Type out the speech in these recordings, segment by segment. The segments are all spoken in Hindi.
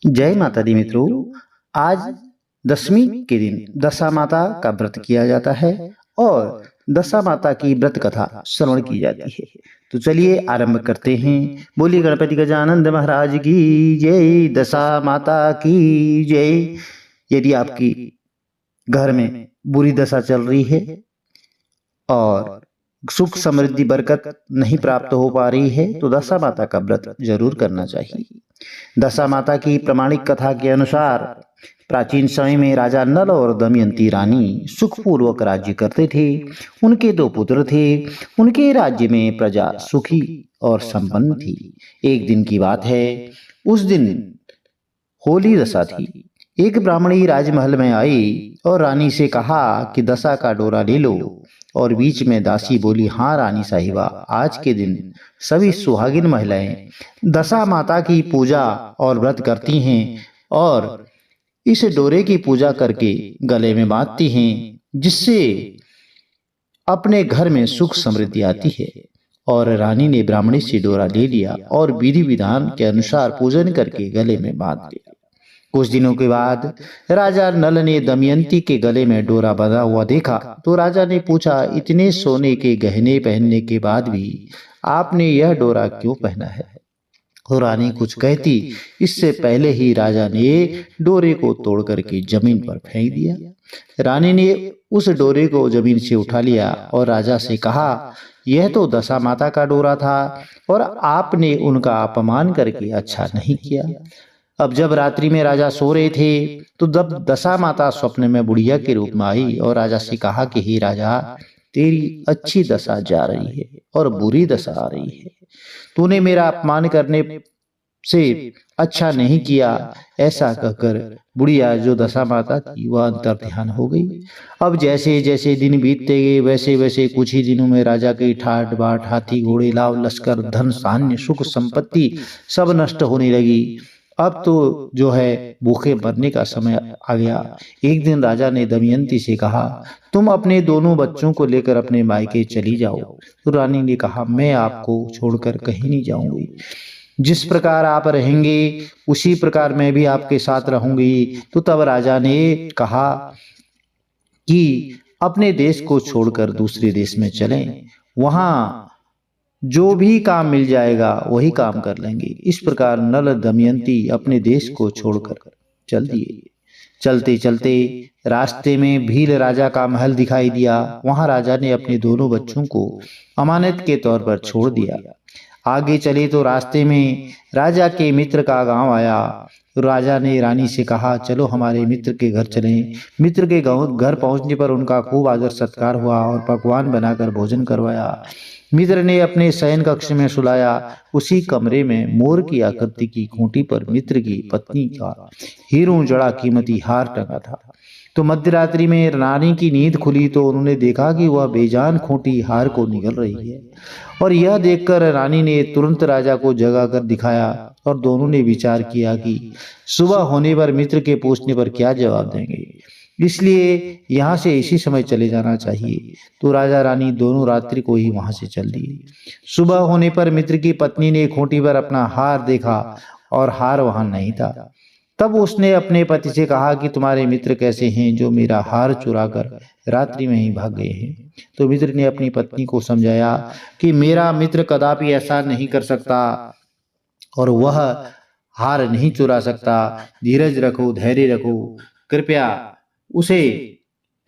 जय माता दी मित्रों। आज दशमी के दिन दशा माता का व्रत किया जाता है और दशा माता की व्रत कथा श्रवण की जाती है। तो चलिए आरंभ करते हैं। बोलिए गणपति गजानंद महाराज की जय, दशा माता की जय। यदि आपकी घर में बुरी दशा चल रही है और सुख समृद्धि बरकत नहीं प्राप्त हो पा रही है तो दशा माता का व्रत जरूर करना चाहिए। दशा माता की प्रमाणिक कथा के अनुसार प्राचीन समय में राजा नल और दमयंती रानी सुखपूर्वक राज्य करते थे। उनके दो पुत्र थे। उनके राज्य में प्रजा सुखी और संपन्न थी। एक दिन की बात है। उस दिन होली दशा थी। एक ब्राह्मणी राजमहल में आई और रानी से कहा कि दशा का डोरा ले लो। और बीच में दासी बोली, हाँ रानी साहिबा, आज के दिन सभी सुहागिन महिलाएं दशा माता की पूजा और व्रत करती हैं और इस डोरे की पूजा करके गले में बांधती हैं, जिससे अपने घर में सुख समृद्धि आती है। और रानी ने ब्राह्मणी से डोरा ले लिया और विधि विधान के अनुसार पूजन करके गले में बांध लिया। कुछ दिनों के बाद राजा नल ने दमयंती के गले में डोरा बंधा हुआ देखा तो राजा ने पूछा, इतने सोने के गहने पहनने के बाद भी आपने यह डोरा क्यों पहना है? और रानी कुछ कहती, इससे पहले ही राजा ने डोरे को तोड़ करके जमीन पर फेंक दिया। रानी ने उस डोरे को जमीन से उठा लिया और राजा से कहा, यह तो दशा माता का डोरा था और आपने उनका अपमान करके अच्छा नहीं किया। अब जब रात्रि में राजा सो रहे थे तो जब दशा माता स्वप्न में बुढ़िया के रूप में आई और राजा से कहा कि हे राजा, तेरी अच्छी दशा जा रही है और बुरी दशा आ रही है। तूने मेरा अपमान करने से अच्छा नहीं किया। ऐसा कहकर बुढ़िया जो दशा माता थी वह अंतर ध्यान हो गई। अब जैसे जैसे दिन बीतते गए वैसे वैसे कुछ ही दिनों में राजा की ठाट बाट, हाथी घोड़े लाव लश्कर, धन धान्य, सुख संपत्ति सब नष्ट होने लगी। अब तो जो है भूखे मरने का समय आ गया। एक दिन राजा ने दमयंती से कहा, तुम अपने दोनों बच्चों को लेकर अपने मायके चली जाओ। तो रानी ने कहा, मैं आपको छोड़कर कहीं नहीं जाऊंगी। जिस प्रकार आप रहेंगे उसी प्रकार मैं भी आपके साथ रहूंगी। तो तब राजा ने कहा कि अपने देश को छोड़कर दूसरे देश में चलें, वहां जो भी काम मिल जाएगा वही काम कर लेंगे। इस प्रकार नल दमयंती अपने देश को छोड़कर चल दिए। चलते चलते रास्ते में भील राजा का महल दिखाई दिया। वहां राजा ने अपने दोनों बच्चों को अमानत के तौर पर छोड़ दिया। आगे चले तो रास्ते में राजा के मित्र का गांव आया। राजा ने रानी से कहा, चलो हमारे मित्र के घर चलें। मित्र के घर पहुंचने पर उनका खूब आदर सत्कार हुआ और पकवान बनाकर भोजन करवाया। मित्र ने अपने शयन कक्ष में सुलाया। उसी कमरे में मोर की आकृति की खूंटी पर मित्र की पत्नी का हीरों जड़ा कीमती हार टंगा था। तो मध्यरात्रि में रानी की नींद खुली तो उन्होंने देखा कि वह बेजान खूंटी हार को निगल रही है। और यह देखकर रानी ने तुरंत राजा को जगा कर दिखाया और दोनों ने विचार किया कि सुबह होने पर मित्र के पूछने पर क्या जवाब देंगे, इसलिए यहाँ से इसी समय चले जाना चाहिए। तो राजा रानी दोनों रात्रि को ही वहां से चल दिए। सुबह होने पर मित्र की पत्नी ने खूंटी पर अपना हार देखा और हार वहां नहीं था। तब उसने अपने पति से कहा कि तुम्हारे मित्र कैसे हैं जो मेरा हार चुरा कर रात्रि में ही भाग गए हैं। तो मित्र ने अपनी पत्नी को समझाया कि मेरा मित्र कदापि ऐसा नहीं कर सकता और वह हार नहीं चुरा सकता। धीरज रखो, धैर्य रखो, कृपया उसे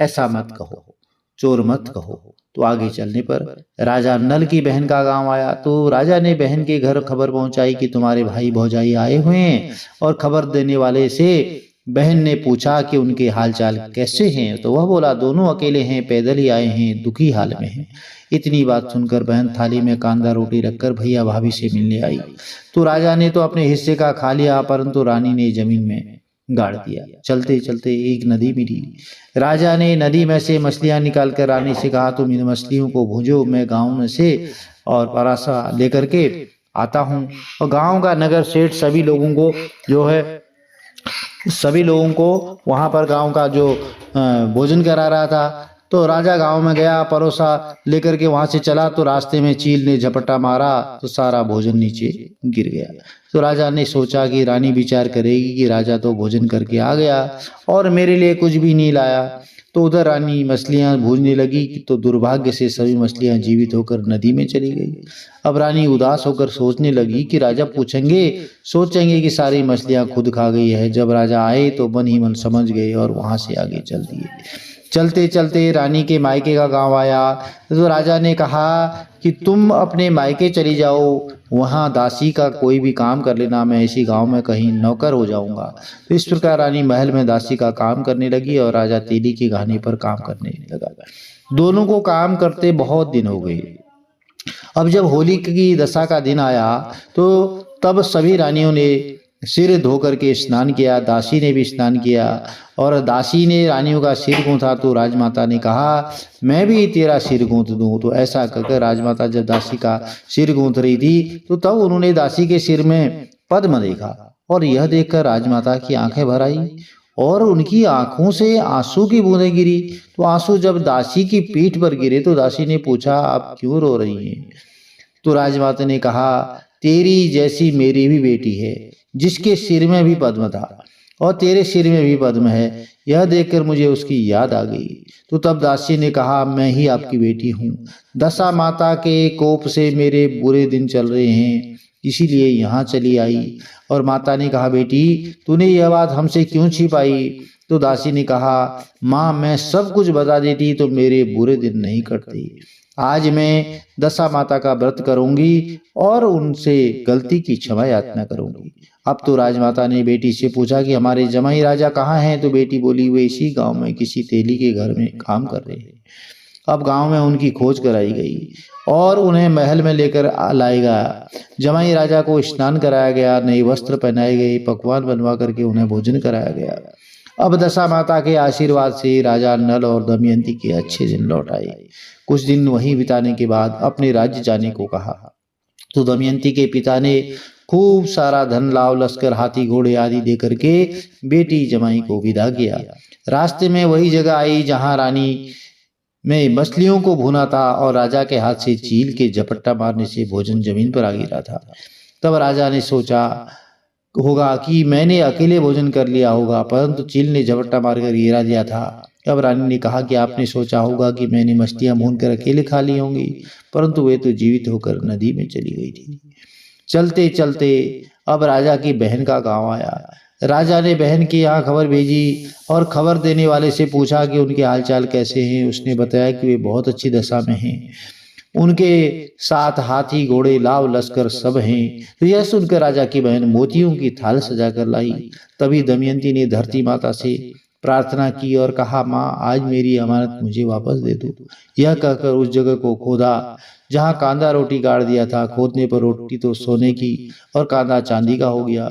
ऐसा मत कहो, चोर मत कहो। तो आगे चलने पर राजा नल की बहन का गांव आया। तो राजा ने बहन के घर खबर पहुंचाई कि तुम्हारे भाई भौजाई आए हुए हैं। और खबर देने वाले से बहन ने पूछा कि उनके हालचाल कैसे हैं। तो वह बोला, दोनों अकेले हैं, पैदल ही आए हैं, दुखी हाल में हैं। इतनी बात सुनकर बहन थाली में कांदा रोटी रखकर भैया भाभी से मिलने आई। तो राजा ने तो अपने हिस्से का खा लिया, परंतु रानी ने जमीन में गाड़ दिया। चलते चलते एक नदी मिली। राजा ने नदी में से मछलियां निकालकर रानी से कहा, तुम इन मछलियों को भूजो, मैं गांव में से और परासा लेकर के आता हूँ। और गांव का नगर सेठ सभी लोगों को जो है वहां पर गांव का जो भोजन करा रहा था तो राजा गांव में गया, परोसा लेकर के वहां से चला तो रास्ते में चील ने झपट्टा मारा तो सारा भोजन नीचे गिर गया। तो राजा ने सोचा कि रानी विचार करेगी कि राजा तो भोजन करके आ गया और मेरे लिए कुछ भी नहीं लाया। तो उधर रानी मछलियां भूनने लगी तो दुर्भाग्य से सभी मछलियां जीवित होकर नदी में चली गई। अब रानी उदास होकर सोचने लगी कि राजा सोचेंगे कि सारी मछलियां खुद खा गई है। जब राजा आए तो मन ही मन समझ गए और वहां से आगे चल दिए। चलते चलते रानी के मायके का गांव आया तो राजा ने कहा कि तुम अपने मायके चली जाओ, वहां दासी का कोई भी काम कर लेना, मैं इसी गांव में कहीं नौकर हो जाऊंगा। तो इस प्रकार रानी महल में दासी का काम करने लगी और राजा तेली के गहने पर काम करने लगा। दोनों को काम करते बहुत दिन हो गए। अब जब होली की दशा का दिन आया तो तब सभी रानियों ने सिर धो करके स्नान किया, दासी ने भी स्नान किया और दासी ने रानियों का सिर गूंथा। तो राजमाता ने कहा मैं भी तेरा सिर गूंथ दूं। तो ऐसा कहकर राजमाता जब दासी का सिर गूंथ रही थी तो तब उन्होंने दासी के सिर में पद्म देखा और यह देखकर राजमाता की आंखें भर आई और उनकी आंखों से आंसू की बूंदें गिरी। तो आंसू जब दासी की पीठ पर गिरे तो दासी ने पूछा आप क्यों रो रही हैं? तो राजमाता ने कहा तेरी जैसी मेरी भी बेटी है जिसके सिर में भी पद्म था और तेरे सिर में भी पद्म है, यह देखकर मुझे उसकी याद आ गई। तो तब दासी ने कहा मैं ही आपकी बेटी हूँ, दशा माता के कोप से मेरे बुरे दिन चल रहे हैं इसीलिए यहाँ चली आई। और माता ने कहा बेटी तूने यह बात हमसे क्यों छिपाई? तो दासी ने कहा माँ मैं सब कुछ बता देती तो मेरे बुरे दिन नहीं कटते। आज मैं दशा माता का व्रत करूंगी और उनसे गलती की क्षमा याचना करूंगी। अब तो राजमाता ने बेटी से पूछा कि हमारे जमाई राजा कहाँ हैं? तो बेटी बोली वे इसी गांव में किसी तेली के घर में काम कर रहे हैं। अब गांव में उनकी खोज कराई गई और उन्हें महल में लेकर लाया गया। जमाई राजा को स्नान कराया गया, नए वस्त्र पहनाए गए, पकवान बनवा करके उन्हें भोजन कराया गया। अब दशा माता के आशीर्वाद से राजा नल और दमयंती के अच्छे दिन लौट आए। कुछ दिन वहीं बिताने के बाद अपने राज्य जाने को कहा। तो दमयंती के पिता ने खूब सारा धन लाव लश्कर हाथी घोड़े आदि दे करके बेटी जमाई को विदा किया। रास्ते में वही जगह आई जहां रानी में मछलियों को भुना था और राजा के हाथ से चील के झपट्टा मारने से भोजन जमीन पर आ गिरा था। तब राजा ने सोचा होगा कि मैंने अकेले भोजन कर लिया होगा, परंतु चील ने झपट्टा मारकर गिरा दिया था। अब रानी ने कहा कि आपने सोचा होगा कि मैंने मछलियां भून कर अकेले खा ली होंगी, परंतु वे तो जीवित होकर नदी में चली गई थी। चलते चलते अब राजा की बहन का गांव आया। राजा ने बहन की यहाँ खबर भेजी और खबर देने वाले से पूछा कि उनके हालचाल कैसे हैं। उसने बताया कि वे बहुत अच्छी दशा में हैं, उनके साथ हाथी घोड़े लाव लश्कर सब हैं। तो यह सुनकर राजा की बहन मोतियों की थाल सजा कर लाई। तभी दमयंती ने धरती माता से प्रार्थना की और कहा माँ आज मेरी अमानत मुझे वापस दे दो। यह कहकर उस जगह को खोदा जहाँ कांदा रोटी गाड़ दिया था। खोदने पर रोटी तो सोने की और कांदा चांदी का हो गया।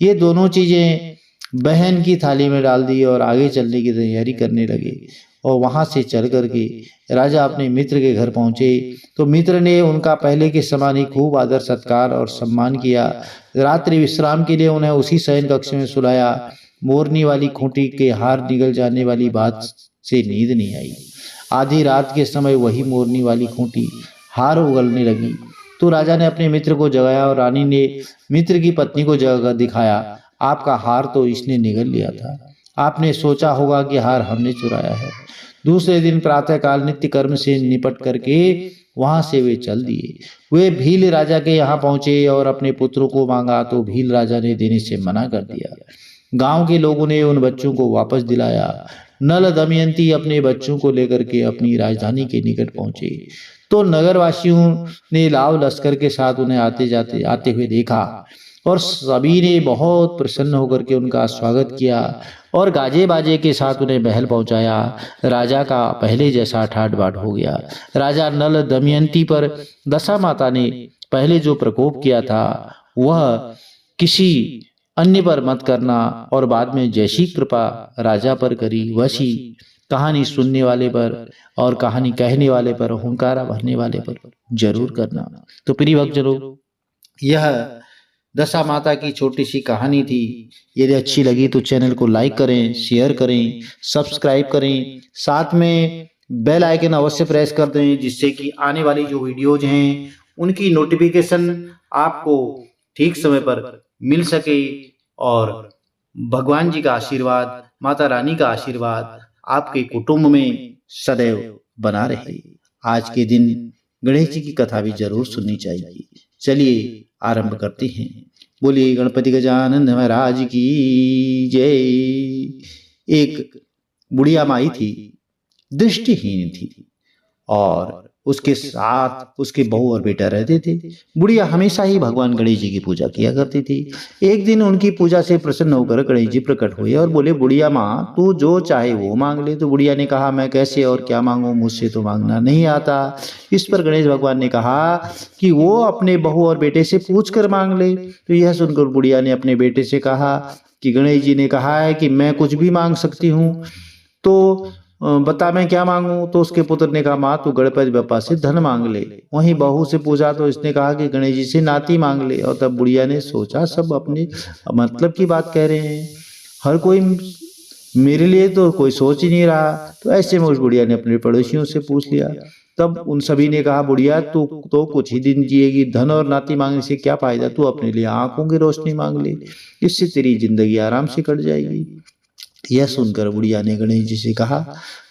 ये दोनों चीजें बहन की थाली में डाल दी और आगे चलने की तैयारी करने लगे। और वहां से चल करके राजा अपने मित्र के घर पहुंचे तो मित्र ने उनका पहले के समान ही खूब आदर सत्कार और सम्मान किया। रात्रि विश्राम के लिए उन्हें उसी शयन कक्ष में सुलाया। मोरनी वाली खूंटी के हार निगल जाने वाली बात से नींद नहीं आई। आधी रात के समय वही मोरनी वाली खूंटी हार उगलने लगी। तो राजा ने अपने मित्र को जगाया और रानी ने मित्र की पत्नी को जगा दिखाया। आपका हार तो इसने निगल लिया था, आपने सोचा होगा कि हार हमने चुराया है। दूसरे दिन प्रातःकाल नित्य कर्म से निपट करके वहां से वे चल दिए। वे भील राजा के यहाँ पहुंचे और अपने पुत्रों को मांगा तो भील राजा ने देने से मना कर दिया। गांव के लोगों ने उन बच्चों को वापस दिलाया। नल दमयंती अपने बच्चों को लेकर के अपनी राजधानी के निकट पहुंचे तो नगरवासियों ने लाव लश्कर के साथ उन्हें आते हुए देखा और सभी ने बहुत प्रसन्न होकर के उनका स्वागत किया और गाजे बाजे के साथ उन्हें महल पहुंचाया। राजा का पहले जैसा ठाट बाट हो गया। राजा नल दमयंती पर दशा माता ने पहले जो प्रकोप किया था वह किसी अन्य पर मत करना और बाद में जैसी कृपा राजा पर करी वैसी कहानी सुनने वाले पर और कहानी कहने वाले पर, हुंकारा भरने वाले पर जरूर करना। तो प्रिय भक्तजनों, यह दशा माता की छोटी सी कहानी थी। यदि अच्छी लगी तो चैनल को लाइक करें, शेयर करें, सब्सक्राइब करें, साथ में बेल आइकन अवश्य प्रेस कर दें, जिससे कि आने वाली जो वीडियोज हैं उनकी नोटिफिकेशन आपको ठीक समय पर मिल सके और भगवान जी का आशीर्वाद, माता रानी का आशीर्वाद आपके कुटुंब में सदैव बना रहे। आज के दिन गणेश जी की कथा भी जरूर सुननी चाहिए। चलिए आरंभ करते हैं। बोलिए गणपति गजानन महाराज की जय। एक बुढ़िया माई थी, दृष्टिहीन थी और उसके साथ उसके बहू और बेटा रहते थे। बुढ़िया हमेशा ही भगवान गणेश जी की पूजा किया करती थी। एक दिन उनकी पूजा से प्रसन्न होकर गणेश जी प्रकट हुए और बोले, बुढ़िया माँ तू जो चाहे वो मांग ले। तो बुढ़िया ने कहा, मैं कैसे और क्या मांगू, मुझसे तो मांगना नहीं आता। इस पर गणेश भगवान ने कहा कि वो अपने बहू और बेटे से पूछ कर मांग ले। तो यह सुनकर बुढ़िया ने अपने बेटे से कहा कि गणेश जी ने कहा है कि मैं कुछ भी मांग सकती हूँ, तो बता मैं क्या मांगू। तो उसके पुत्र ने कहा, माँ तू गणपति बप्पा से धन मांग ले। वहीं बहू से पूछा तो इसने कहा कि गणेश जी से नाती मांग ले। और तब बुढ़िया ने सोचा सब अपने मतलब की बात कह रहे हैं, हर कोई मेरे लिए तो कोई सोच ही नहीं रहा। तो ऐसे में उस बुढ़िया ने अपने पड़ोसियों से पूछ लिया। तब उन सभी ने कहा, बुढ़िया तू तो कुछ ही दिन जिएगी, धन और नाती मांगने से क्या फायदा, तू अपने लिए आंखों की रोशनी मांग ले, इससे तेरी जिंदगी आराम से कट जाएगी। यह सुनकर बुढ़िया ने गणेश जी से कहा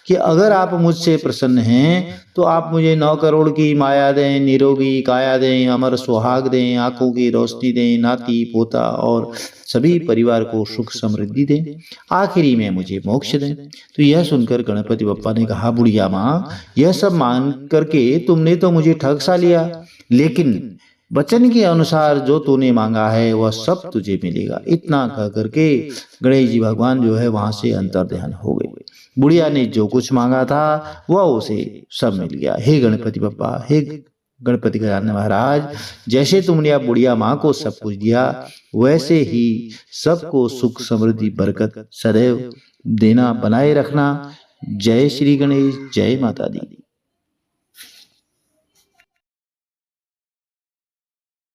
कि अगर आप मुझसे प्रसन्न हैं तो आप मुझे 9 करोड़ की माया दें, निरोगी काया दें, अमर सुहाग दें, आंखों की रोशनी दें, नाती पोता और सभी परिवार को सुख समृद्धि दें, आखिरी में मुझे मोक्ष दें। तो यह सुनकर गणपति बप्पा ने कहा, बुढ़िया माँ यह सब मांग करके तुमने तो मुझे ठग सा लिया, लेकिन वचन के अनुसार जो तूने मांगा है वह सब तुझे मिलेगा। इतना कह करके गणेश जी भगवान जो है वहां से अंतर्ध्यान हो गए। बुढ़िया ने जो कुछ मांगा था वह उसे सब मिल गया। हे गणपति बप्पा, हे गणपति गजानन महाराज, जैसे तुमने अब बुढ़िया माँ को सब कुछ दिया वैसे ही सबको सुख समृद्धि बरकत सदैव देना, बनाए रखना। जय श्री गणेश, जय माता दी।